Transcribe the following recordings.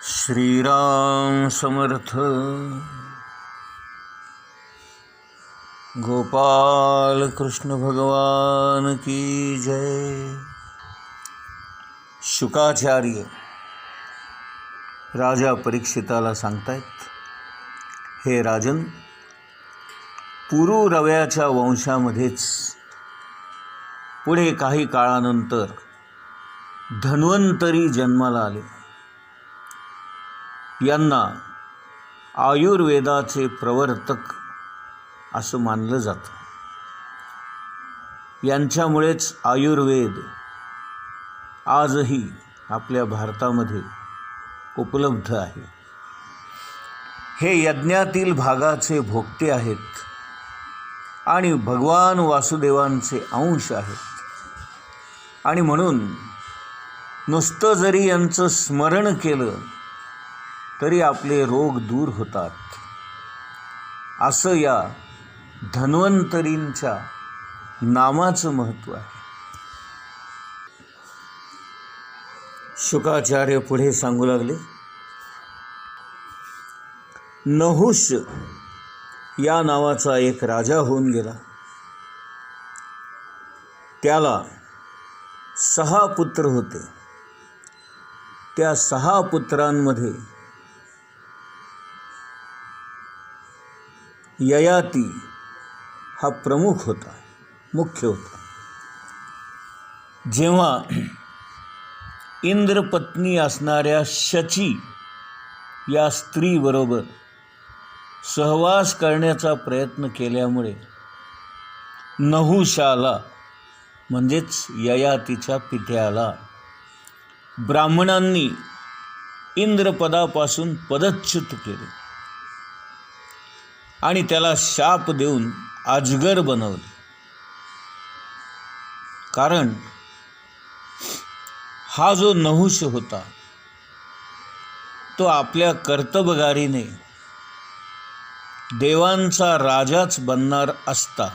श्रीराम समर्थ। गोपाल कृष्ण भगवान की जय। शुकाचार्य राजा परीक्षिताला सांगतायत, हे राजन, पुरुरव्याच्या वंशामध्येच पुढे काही काळानंतर धन्वंतरी जन्माला आले. यांना आयुर्वेदाचे प्रवर्तक असं मानलं जातं. यांच्यामुळेच आयुर्वेद आजही आपल्या भारतामध्ये उपलब्ध आहे. हे यज्ञातील भागाचे भोक्ते आहेत आणि भगवान वासुदेवांचे अंश आहेत. आणि म्हणून नुसतं जरी यांचं स्मरण केलं तरी आपले रोग दूर होतात, असं या धन्वंतरींच्या नामाचं महत्त्व आहे. शुकाचार्य पुढे सांगू लागले, नहुष या नावाचा एक राजा होऊन गेला. त्याला 6 पुत्र होते. त्या 6 पुत्रांमध्ये ययाती हा प्रमुख होता, मुख्य होता. जेव्हा इंद्रपत्नी असणाऱ्या शची या स्त्रीबरोबर सहवास करण्याचा प्रयत्न केल्यामुळे नहुषाला म्हणजेच ययातीच्या पित्याला ब्राह्मणांनी इंद्रपदापासून पदच्युत केले आणि त्याला शाप देऊन अजगर बनवले. कारण हा जो नहुष होता तो आपल्या कर्तबगारीने देवांचा राजाच बनणार असता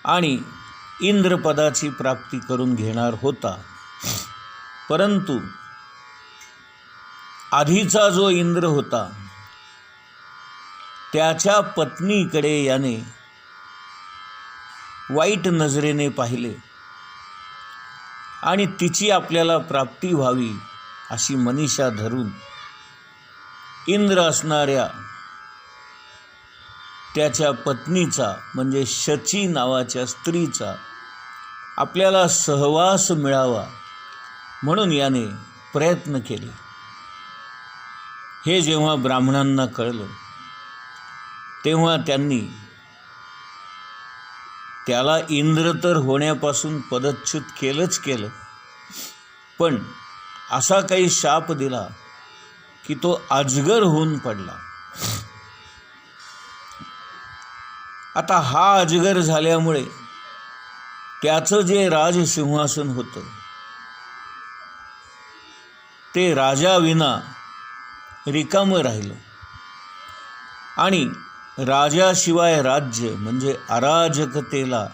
आणि इंद्रपदाची प्राप्ती करून घेणार होता. परंतु आधीचा जो इंद्र होता त्याच्या पत्नीकडे याने वाईट नजरेने पाहिले आणि तिची आपल्याला प्राप्ती व्हावी अशी मनीषा धरून इंद्र असणाऱ्या त्याच्या पत्नीचा म्हणजे शची नावाच्या स्त्रीचा आपल्याला सहवास मिळावा म्हणून याने प्रयत्न केले. हे जेव्हा ब्राह्मणांना कळलं तेव्हा त्यांनी त्याला इंद्र तर होण्यापासून पदच्युत केलं, पण असा काही शाप दिला की तो अजगर होऊन पडला. आता हा अजगर झाल्यामुळे त्याचं जे राजसिंहासन होतं ते राजाविना रिकामं राहिलं आणि राजाशिवाय राज्य म्हणजे अराजकतेला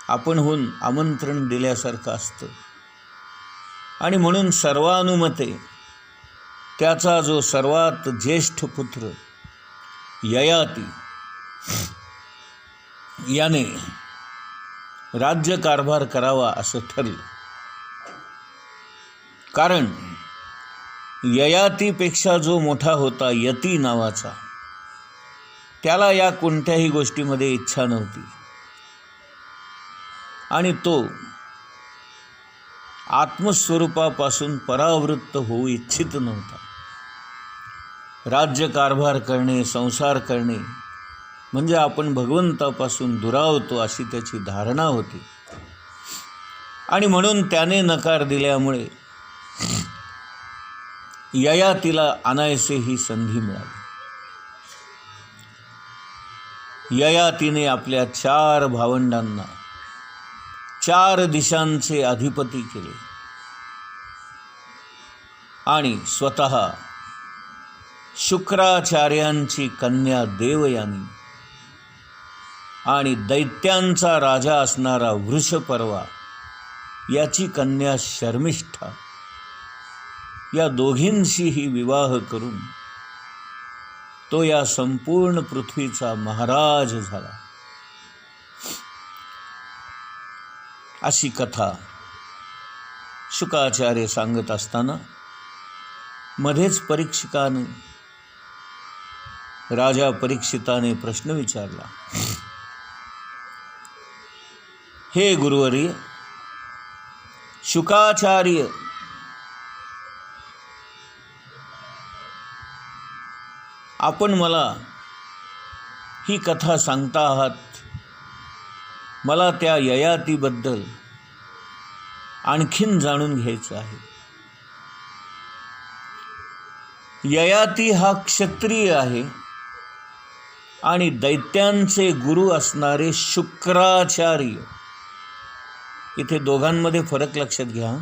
आपणहून आमंत्रण दिल्यासारखं असतं. आणि म्हणून सर्वानुमते त्याचा जो सर्वात ज्येष्ठ पुत्र ययाती याने राज्यकारभार करावा असं ठरलं. कारण ययातीपेक्षा जो मोठा होता यती नावाचा, त्याला या कोणत्याही गोष्टीमध्ये इच्छा नव्हती आणि तो आत्मस्वरूपापासून परावृत्त होऊ इच्छित नव्हता. राज्यकारभार करणे, संसार करणे म्हणजे आपण भगवंतापासून दुरावतो अशी त्याची धारणा होती. आणि म्हणून त्याने नकार दिल्यामुळे ययातीला अनायसे ही संधी मिळाली. ययातीने आपल्या 4 भावंडांना 4 दिशांचे अधिपती केले आणि स्वतः शुक्राचार्यांची कन्या देवयानी आणि दैत्यांचा राजा असणारा वृषपर्वा याची कन्या शर्मिष्ठा या दोघींशीही विवाह करून तो या संपूर्ण पृथ्वीचा महाराज झाला. अशी कथा शुकाचार्य सांगत असताना मध्येच परीक्षिताने राजा परीक्षिताने प्रश्न विचारला, हे गुरुवर्य, शुकाचार्य आपण मला ही कथा सांगता आहात, मला त्या ययातीबद्दल आणखीन जाणून घ्यायचं आहे. ययाती हा क्षत्रिय आहे आणि दैत्यांचे गुरु असणारे शुक्राचार्य. इथे दोघांमध्ये फरक लक्षात घ्या,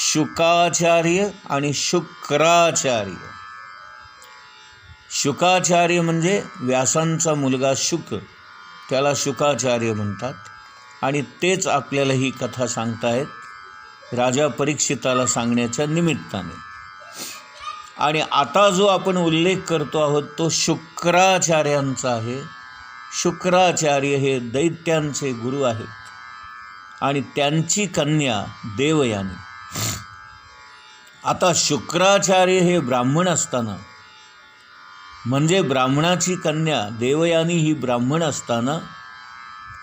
शुकाचार्य आणि शुक्राचार्य. शुकाचार्य म्हणजे व्यासांचा मुलगा शुक, त्याला शुकाचार्य म्हणतात. आणि तेच आपल्याला ही कथा सांगतायत राजा परीक्षिताला सांगण्याच्या निमित्ताने. आणि आता जो आपण उल्लेख करतो आहोत तो शुक्राचार्यांचा आहे. शुक्राचार्य हे दैत्यांचे गुरु आहेत आणि त्यांची कन्या देवयानी. आता शुक्राचार्य हे ब्राह्मण असताना, म्हणजे ब्राह्मणाची कन्या देवयानी ही ब्राह्मण असताना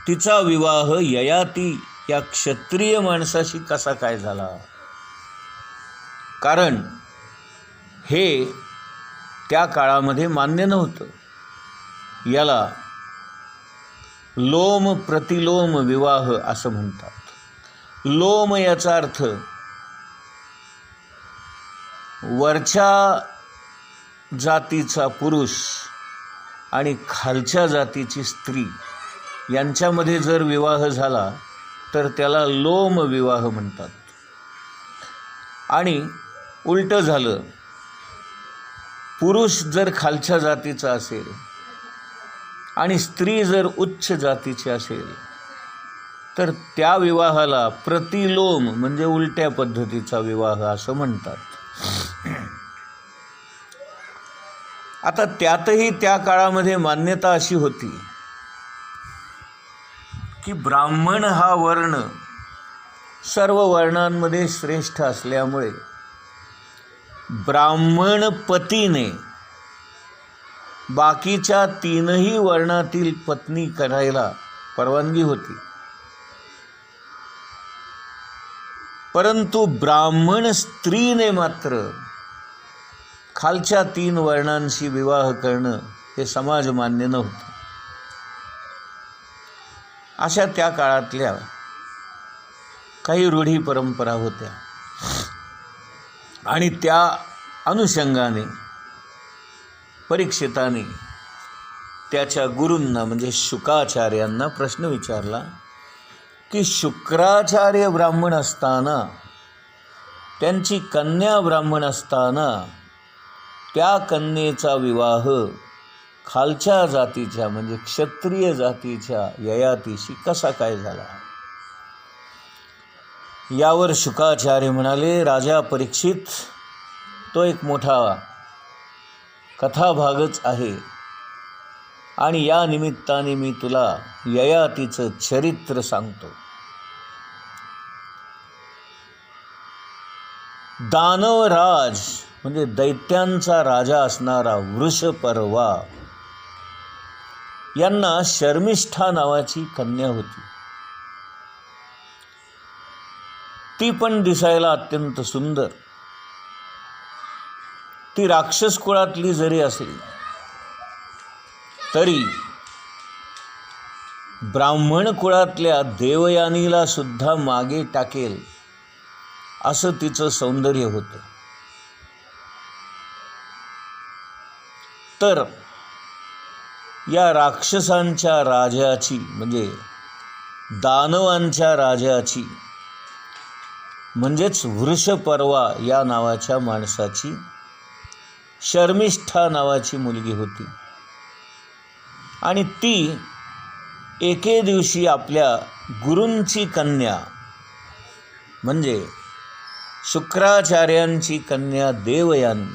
तिचा विवाह ययाती या क्षत्रिय माणसाशी कसा काय झाला? कारण हे त्या काळामध्ये मान्य नव्हतं. याला लोम प्रतिलोम विवाह असं म्हणतात. लोम याचा अर्थ वरच्या जातीचा पुरुष आणि खालच्या जातीची स्त्री यांच्यामध्ये जर विवाह झाला तर त्याला लोम विवाह म्हणतात. आणि उलटं झालं, पुरुष जर खालच्या जातीचा असेल आणि स्त्री जर उच्च जातीची असेल तर त्या विवाहाला प्रतिलोम म्हणजे उलट्या पद्धतीचा विवाह असं म्हणतात. आता त्यातही त्या काळामध्ये मान्यता अशी होती की ब्राह्मण हा वर्ण सर्व वर्णांमध्ये श्रेष्ठ असल्यामुळे ब्राह्मण पतीने बाकीच्या तीनही वर्णातील पत्नी करायला परवानगी होती. परंतु ब्राह्मण स्त्रीने मात्र खालच्या 3 वर्णांशी विवाह करणं हे समाज मान्य नव्हतं. अशा त्या काळातल्या काही रूढी परंपरा होत्या आणि त्या अनुषंगाने परीक्षिताने त्याच्या गुरूंना म्हणजे शुकाचार्यांना प्रश्न विचारला की शुक्राचार्य ब्राह्मण असताना, त्यांची कन्या ब्राह्मण असताना त्या कन्येचा विवाह खालच्या जातीच्या म्हणजे क्षत्रिय जातीच्या ययातीशी कसा काय झाला? यावर शुकाचार्य म्हणाले, राजा परीक्षित, तो एक मोठा कथाभागच आहे आणि या निमित्ताने मी तुला ययातीचं चरित्र सांगतो. दानवराज म्हणजे दैत्यांचा राजा असणारा वृषपर्वा यांना शर्मिष्ठा नावाची कन्या होती. ती पण दिसायला अत्यंत सुंदर. ती राक्षस कुळातली जरी असली तरी ब्राह्मण कुळातल्या देवयानीला सुद्धा मागे टाकेल असं तिचं सौंदर्य होतं. तर या राक्षसांच्या राजाची म्हणजे दानवांच्या राजाची म्हणजेच वृषपर्वा या नावाच्या माणसाची शर्मिष्ठा नावाची मुलगी होती. आणि ती एके दिवशी आपल्या गुरूंची कन्या म्हणजे शुक्राचार्यांची कन्या देवयानी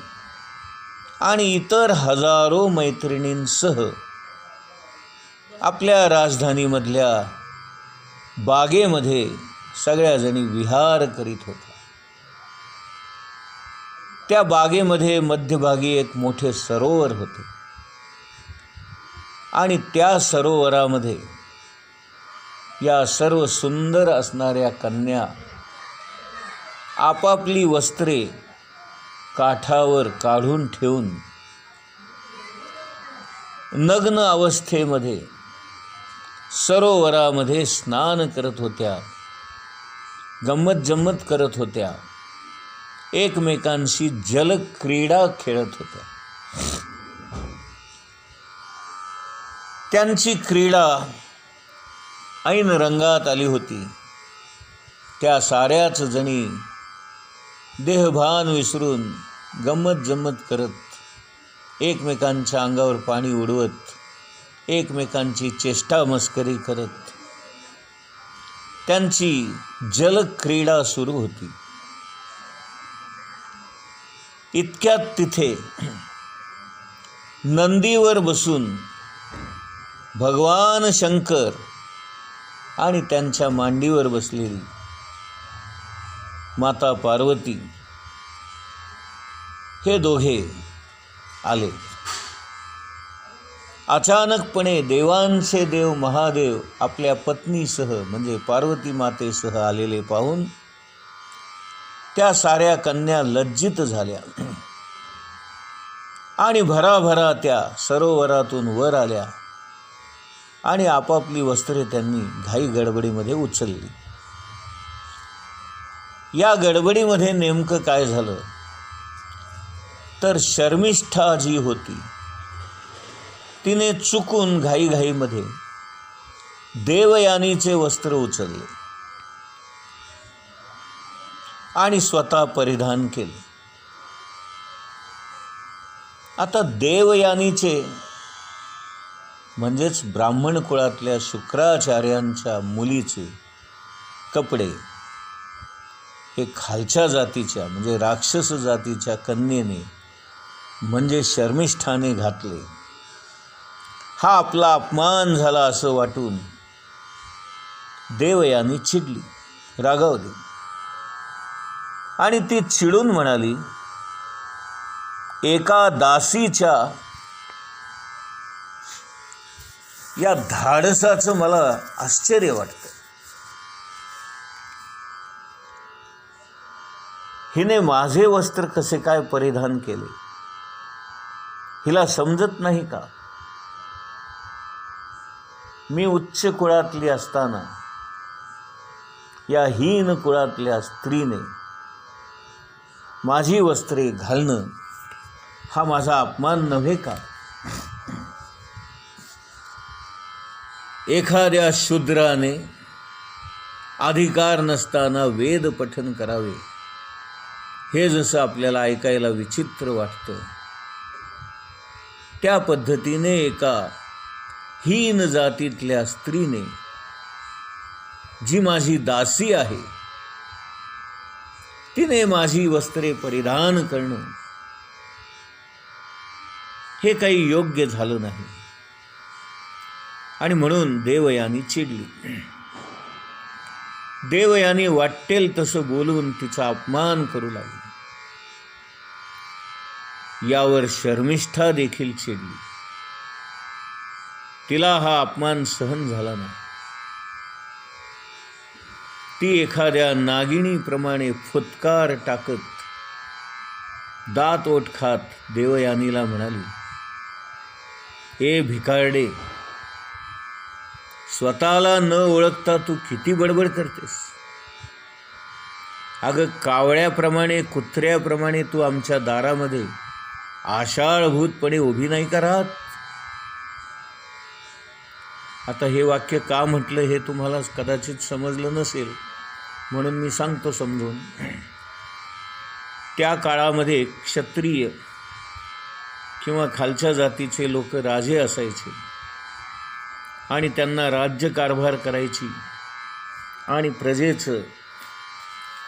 आणि इतर हजारो मैत्रिणींसह आपल्या राजधानीमधल्या बागेमध्ये सगळ्याजणी विहार करीत होत्या. त्या बागेमध्ये मध्यभागी एक मोठे सरोवर होते आणि त्या सरोवरामध्ये या सर्व सुंदर असणाऱ्या कन्या आपापली वस्त्रे काठावर काढून ठेवून नग्न अवस्थेमध्ये सरोवरामध्ये स्नान करत होत्या, गंमत जम्मत करत होत्या, एकमेकांशी जलक्रीडा खेळत होत्या. त्यांची क्रीडा ऐन रंगात आली होती. त्या साऱ्याच जणी देहभान विसरून गंमत जम्मत करत एकमेकांच्या अंगावर पाणी उडवत एकमेकांची चेष्टा मस्करी करत त्यांची जलक्रीडा सुरू होती. इतक्यात तिथे नंदीवर बसून भगवान शंकर आणि त्यांच्या मांडीवर बसलेली माता पार्वती हे दोघे आले. अचानकपणे देवांचे देव महादेव आपल्या पत्नीसह म्हणजे पार्वती मातेसह आलेले पाहून त्या साऱ्या कन्या लज्जित झाल्या आणि भराभरा त्या सरोवरातून वर आल्या आणि आपापली वस्त्रे त्यांनी घाई गडबडीमध्ये उचलली. या गडबडीमध्ये नेमकं काय झालं तर शर्मिष्ठा जी होती तिने चुकून घाईघाईमध्ये देवयानीचे वस्त्र उचलले आणि स्वतः परिधान केले. आता देवयानीचे म्हणजेच ब्राह्मण कुळातल्या शुक्राचार्यांच्या मुलीचे कपडे हे खालच्या जातीच्या म्हणजे राक्षस जातीच्या कन्येने म्हणजे शर्मिष्ठाने घातले. हा आपला अपमान झाला असं वाटून देवयानी चिडली, रागावली आणि ती चिडून म्हणाली, एका दासीच्या या धाडसाचं मला आश्चर्य वाटतं. हिने माझे वस्त्र कसे काय परिधान केले, हिला समजत नाही का? मी उच्च कुळातली असताना या हीन कुळातल्या स्त्रीने माझी वस्त्रे घालणं हा माझा अपमान नव्हे का? एखाद्या शूद्राने अधिकार नसताना वेद पठन करावे हे जसं आपल्याला ऐकायला विचित्र वाटतं, त्या पद्धतीने एका हीन जातीतल्या स्त्रीने जी माझी दासी आहे तिने माझी वस्त्रे परिधान करणं हे काही योग्य झालं नाही. आणि म्हणून देवयानी चिडली. देवयानी वाटेल तसं बोलून तिचा अपमान करू लागली. यावर शर्मिष्ठा देखील चिडली. तिला हा अपमान सहन झाला नाही. ती एखाद्या नागिणीप्रमाणे फुत्कार टाकत दात ओठ खात देवयानीला म्हणाली, ए भिकारडे, स्वतःला न ओळखता तू किती बडबड करतेस? अगं कावळ्याप्रमाणे कुत्र्याप्रमाणे तू आमच्या दारामध्ये आशाळभूतपणे उभी नाही का राहत? आता हे वाक्य का म्हटलं हे तुम्हाला कदाचित समजलं नसेल म्हणून मी सांगतो समजून. त्या काळामध्ये क्षत्रिय किंवा खालच्या जातीचे लोक राजे असायचे आणि त्यांना राज्यकारभार करायची आणि प्रजेचं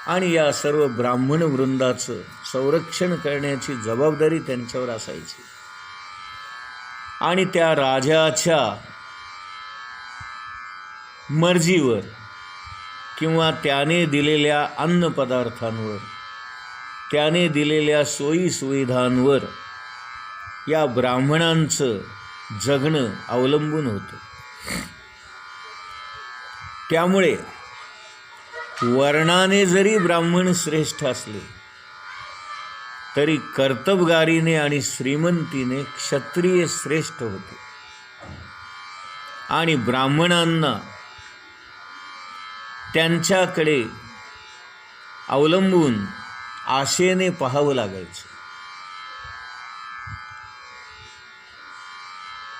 आणि या सर्व ब्राह्मण वृंदाचं संरक्षण करण्याची जबाबदारी त्यांच्यावर असायची. आणि त्या राजाच्या मर्जीवर किंवा त्याने दिलेल्या अन्नपदार्थांवर, त्याने दिलेल्या सोयी सुविधांवर या ब्राह्मणांचं जगणं अवलंबून होतं. त्यामुळे वर्णाने जरी ब्राह्मण श्रेष्ठ असले तरी कर्तबगारीने आणि श्रीमंतीने क्षत्रिय श्रेष्ठ होते. आणि ब्राह्मणांना त्यांच्याकडे अवलंबून आशेने पाहावं लागायचं.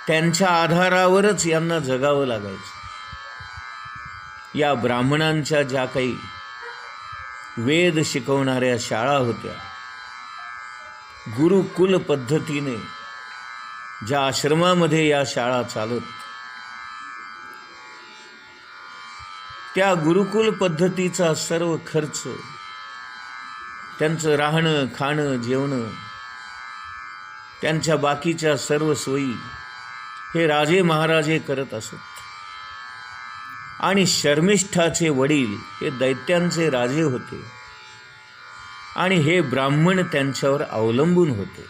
त्यांच्या आधारावरच यांना जगावं लागायचं. या ब्राह्मणांच्या ज्या काही वेद शिकवणाऱ्या शाळा होत्या, गुरुकुल पद्धतीने ज्या आश्रमामध्ये या शाळा चालत, त्या गुरुकुल पद्धतीचा सर्व खर्च, त्यांचं राहणं खाणं जेवणं, त्यांच्या बाकीच्या सर्व सोयी हे राजे महाराजे करत असत. आणि शर्मिष्ठाचे वडील हे दैत्यांचे राजे होते आणि हे ब्राह्मण त्यांच्यावर अवलंबून होते.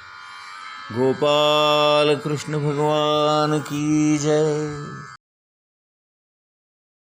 गोपाल कृष्ण भगवान की जय.